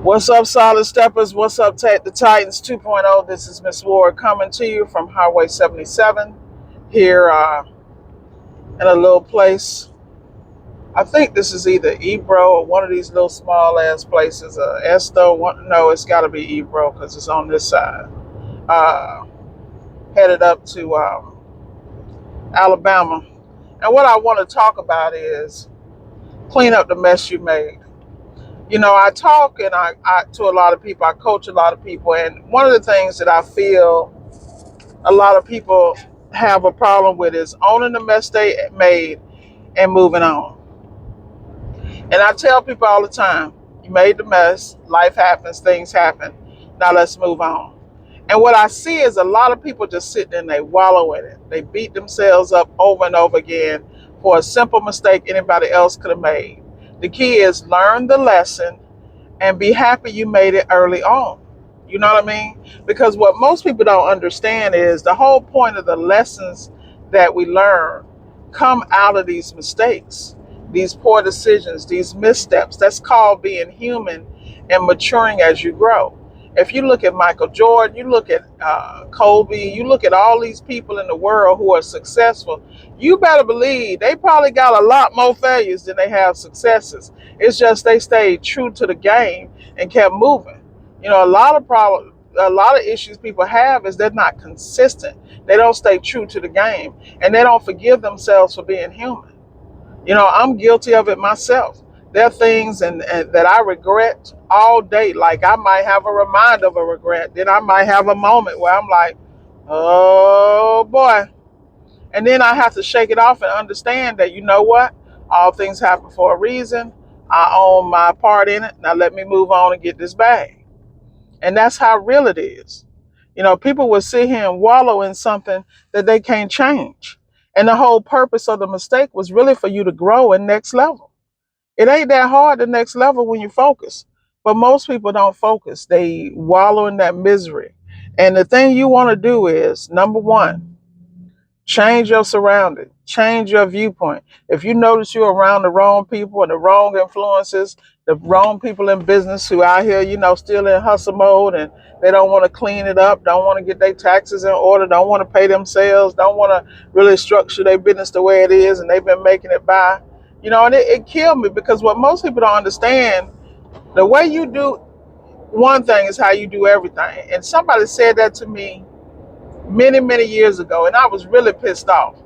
What's up, Solid Steppers? What's up, Take the Titans 2.0? This is Miss Ward coming to you from Highway 77 here in a little place. I think this is either Ebro or one of these little small ass places. Esto, no, it's got to be Ebro because it's on this side. Uh, Headed up to Alabama. And what I want to talk about is clean up the mess you made. You know, I talk and I to a lot of people, I coach a lot of people, and one of the things that I feel a lot of people have a problem with is owning the mess they made and moving on. And I tell people all the time, you made the mess, life happens, things happen. Now let's move on. And what I see is a lot of people just sit there and they wallow in it. They beat themselves up over and over again for a simple mistake anybody else could have made. The key is learn the lesson and be happy you made it early on. You know what I mean? Because what most people don't understand is the whole point of the lessons that we learn come out of these mistakes, these poor decisions, these missteps. That's called being human and maturing as you grow. If you look at Michael Jordan, you look at Kobe, you look at all these people in the world who are successful, you better believe they probably got a lot more failures than they have successes. It's just they stayed true to the game and kept moving. You know, a lot of issues people have is they're not consistent. They don't stay true to the game, and they don't forgive themselves for being human. You know, I'm guilty of it myself. There are things and that I regret all day. Like I might have a reminder of a regret. Then I might have a moment where I'm like, oh boy. And then I have to shake it off and understand that, you know what? All things happen for a reason. I own my part in it. Now let me move on and get this bag. And that's how real it is. You know, people will sit here and wallow in something that they can't change. And the whole purpose of the mistake was really for you to grow in next level. It ain't that hard the next level when you focus. But most people don't focus. They wallow in that misery. And the thing you want to do is, number one, change your surrounding, change your viewpoint. If you notice you're around the wrong people and the wrong influences, the wrong people in business who out here, you know, still in hustle mode and they don't want to clean it up, don't want to get their taxes in order, don't want to pay themselves, don't want to really structure their business the way it is, and they've been making it by, you know, and it killed me because what most people don't understand, the way you do one thing is how you do everything. And somebody said that to me many, many years ago, and I was really pissed off.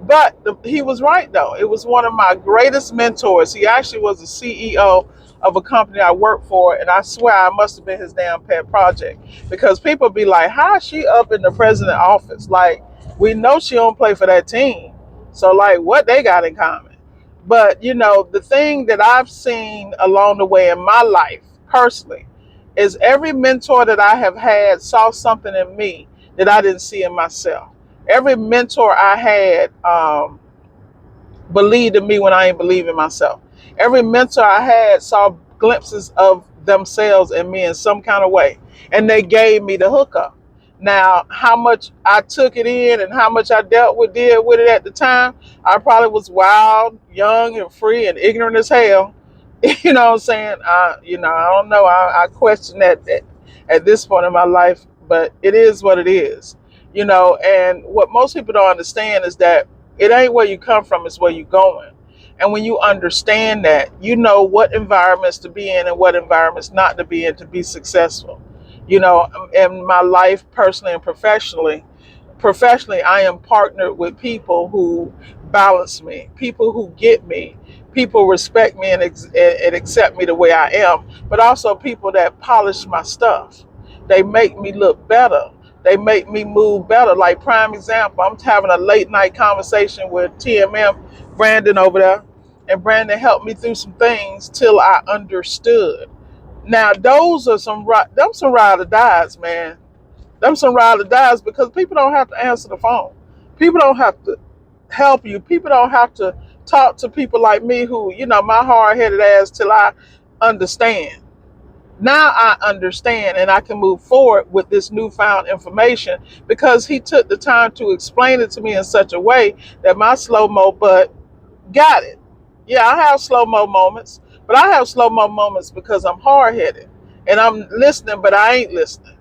But he was right, though. It was one of my greatest mentors. He actually was the CEO of a company I worked for, and I swear I must have been his damn pet project. Because people be like, how is she up in the president office? Like, we know she don't play for that team. So, like, what they got in common? But, you know, the thing that I've seen along the way in my life, personally, is every mentor that I have had saw something in me that I didn't see in myself. Every mentor I had believed in me when I ain't believe in myself. Every mentor I had saw glimpses of themselves in me in some kind of way, and they gave me the hookup. Now, how much I took it in and how much I dealt with it at the time, I probably was wild, young, and free, and ignorant as hell. You know what I'm saying? I don't know. I question that at this point in my life, but it is what it is. You know, and what most people don't understand is that it ain't where you come from, it's where you're going. And when you understand that, you know what environments to be in and what environments not to be in to be successful. You know, in my life, personally and professionally, I am partnered with people who balance me, people who get me, people respect me and accept me the way I am, but also people that polish my stuff. They make me look better. They make me move better. Like prime example, I'm having a late night conversation with TMM, Brandon over there, and Brandon helped me through some things till I understood. Now those are some ride or dies, man. Them some ride or dies because people don't have to answer the phone. People don't have to help you. People don't have to talk to people like me who, you know, my hard headed ass till I understand. Now I understand and I can move forward with this newfound information because he took the time to explain it to me in such a way that my slow mo butt got it. Yeah, I have slow mo moments, but I have slow mo moments because I'm hard headed. and I'm listening, but I ain't listening.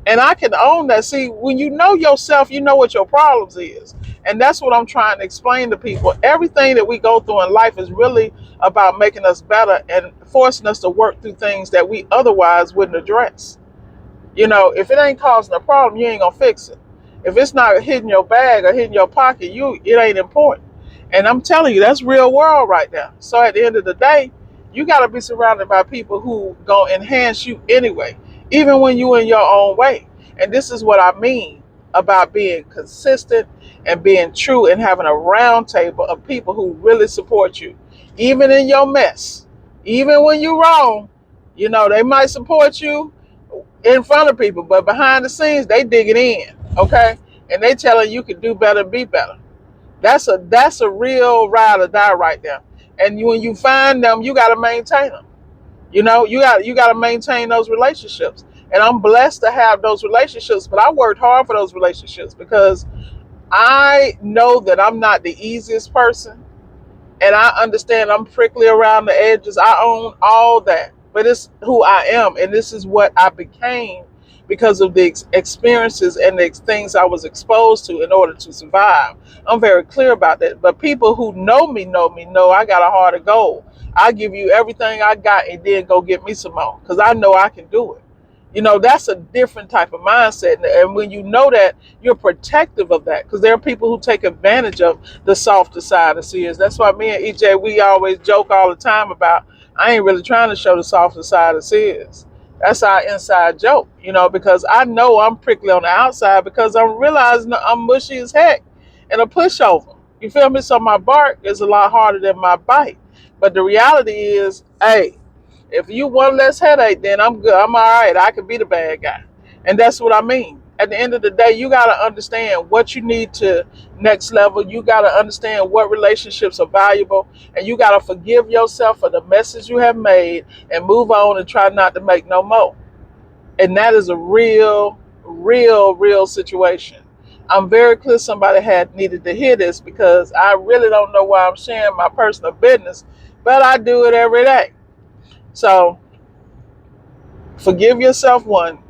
And I can own that. See, when you know yourself, you know what your problems is. And that's what I'm trying to explain to people. Everything that we go through in life is really about making us better and forcing us to work through things that we otherwise wouldn't address. If it ain't causing a problem, you ain't gonna fix it. If it's not hitting your bag or hitting your pocket, it ain't important. And I'm telling you, that's real world right now. So at the end of the day, you gotta be surrounded by people who gonna enhance you anyway, even when you in your own way. And this is what I mean about being consistent and being true and having a round table of people who really support you, even in your mess, even when you're wrong. They might support you in front of people, but behind the scenes they digging in, okay? And they telling you can do better, be better. That's a real ride or die right there. And when you find them, you got to maintain them. You got to maintain those relationships. And I'm blessed to have those relationships, but I worked hard for those relationships because I know that I'm not the easiest person, and I understand I'm prickly around the edges. I own all that, but it's who I am, and this is what I became because of the experiences and the things I was exposed to in order to survive. I'm very clear about that. But people who know I got a heart of gold. I give you everything I got, and then go get me some more because I know I can do it. That's a different type of mindset. And when you know that, you're protective of that because there are people who take advantage of the softer side of Sears. That's why me and EJ, we always joke all the time about, I ain't really trying to show the softer side of Sears. That's our inside joke, because I know I'm prickly on the outside because I'm realizing I'm mushy as heck and a pushover. You feel me? So my bark is a lot harder than my bite. But the reality is, hey, if you one less headache, then I'm good. I'm all right. I could be the bad guy. And that's what I mean. At the end of the day, you got to understand what you need to next level. You got to understand what relationships are valuable. And you got to forgive yourself for the messes you have made and move on and try not to make no more. And that is a real situation. I'm very clear somebody had needed to hear this because I really don't know why I'm sharing my personal business, but I do it every day. So forgive yourself, one.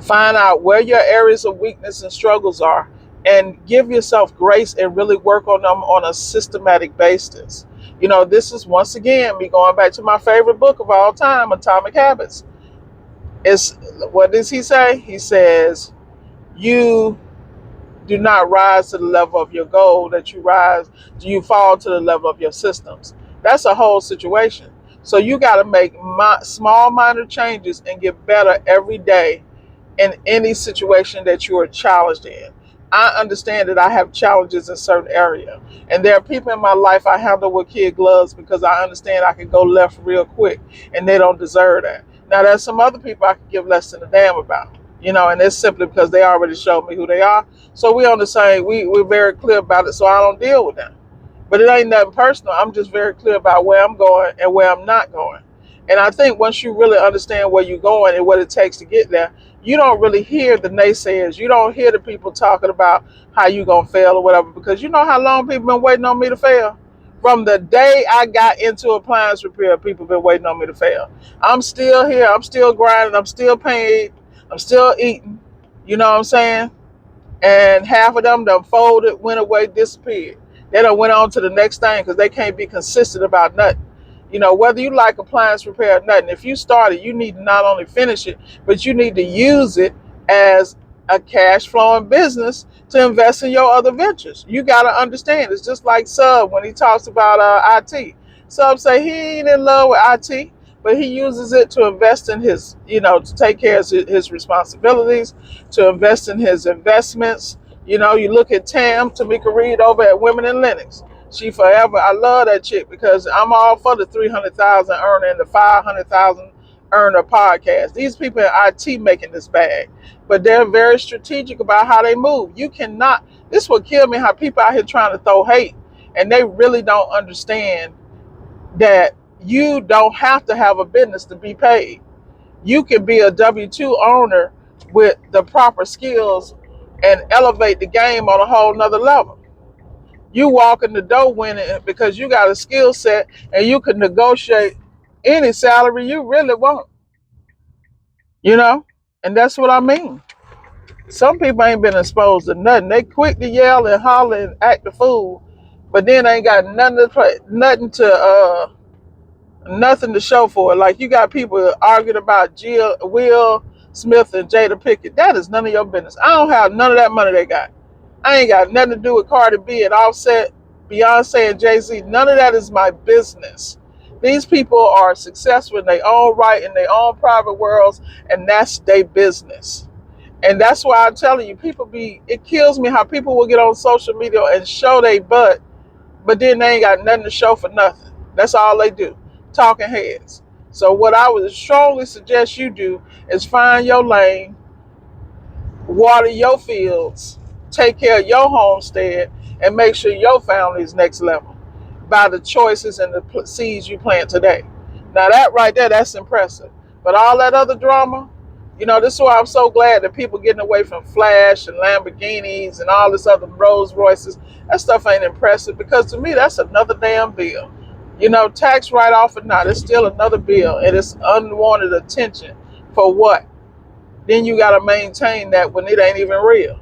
Find out where your areas of weakness and struggles are, and give yourself grace and really work on them on a systematic basis. This is once again me going back to my favorite book of all time, Atomic Habits. It's what does he say? He says, you do not rise to the level of your goal, that you fall to the level of your systems. That's a whole situation. So you got to make small minor changes and get better every day in any situation that you are challenged in. I understand that I have challenges in certain areas, and there are people in my life I handle with kid gloves because I understand I can go left real quick, and they don't deserve that. Now there's some other people I can give less than a damn about, and it's simply because they already showed me who they are. So we on the same. We're very clear about it, so I don't deal with them. But it ain't nothing personal. I'm just very clear about where I'm going and where I'm not going. And I think once you really understand where you're going and what it takes to get there, you don't really hear the naysayers. You don't hear the people talking about how you going to fail or whatever, because you know how long people been waiting on me to fail? From the day I got into appliance repair, people been waiting on me to fail. I'm still here. I'm still grinding. I'm still paid. I'm still eating. You know what I'm saying? And half of them done folded, went away, disappeared. They done went on to the next thing because they can't be consistent about nothing. Whether you like appliance repair or nothing, if you start it, you need to not only finish it, but you need to use it as a cash flowing business to invest in your other ventures. You got to understand. It's just like Sub when he talks about IT. Sub say he ain't in love with IT, but he uses it to invest in his, to take care of his responsibilities, to invest in his investments. You look at Tamika Reed over at Women in Linux. She forever. I love that chick because I'm all for the 300,000 earner and the 500,000 earner podcast. These people in IT making this bag, but they're very strategic about how they move. You cannot. This is what killed me. How people out here trying to throw hate, and they really don't understand that you don't have to have a business to be paid. You can be a W-2 owner with the proper skills and elevate the game on a whole nother level. You walk in the door winning because you got a skill set and you can negotiate any salary you really want. you know? And that's what I mean. Some people ain't been exposed to nothing. They quick to yell and holler and act the fool, but then ain't got nothing to show for it. Like you got people arguing about Will Smith and Jada Pickett. That is none of your business. I don't have none of that money they got. I ain't got nothing to do with Cardi B and Offset, Beyonce and Jay-Z. None of that is my business. These people are successful in their own right, in their own private worlds, and that's their business. And that's why I'm telling you, it kills me how people will get on social media and show they butt, but then they ain't got nothing to show for nothing. That's all they do, talking heads. So what I would strongly suggest you do is find your lane, water your fields, take care of your homestead, and make sure your family is next level by the choices and the seeds you plant today. Now that right there, that's impressive. But all that other drama, this is why I'm so glad that people getting away from Flash and Lamborghinis and all this other Rolls Royces. That stuff ain't impressive because to me, that's another damn bill. Tax write-off or not, it's still another bill, and it's unwanted attention for what? Then you got to maintain that when it ain't even real.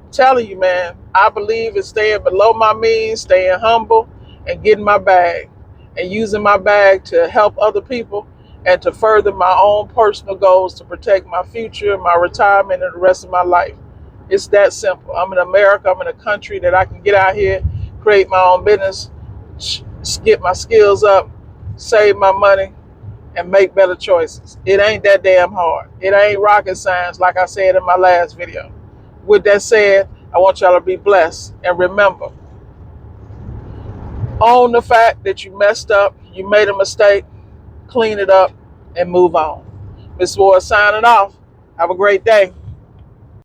I'm telling you, man, I believe in staying below my means, staying humble, and getting my bag, and using my bag to help other people and to further my own personal goals to protect my future, my retirement, and the rest of my life. It's that simple. I'm in America. I'm in a country that I can get out here, create my own business, get my skills up, save my money, and make better choices. It ain't that damn hard. It ain't rocket science, like I said in my last video. With that said, I want y'all to be blessed. And remember, own the fact that you messed up, you made a mistake, clean it up, and move on. Miss Ward signing off. Have a great day.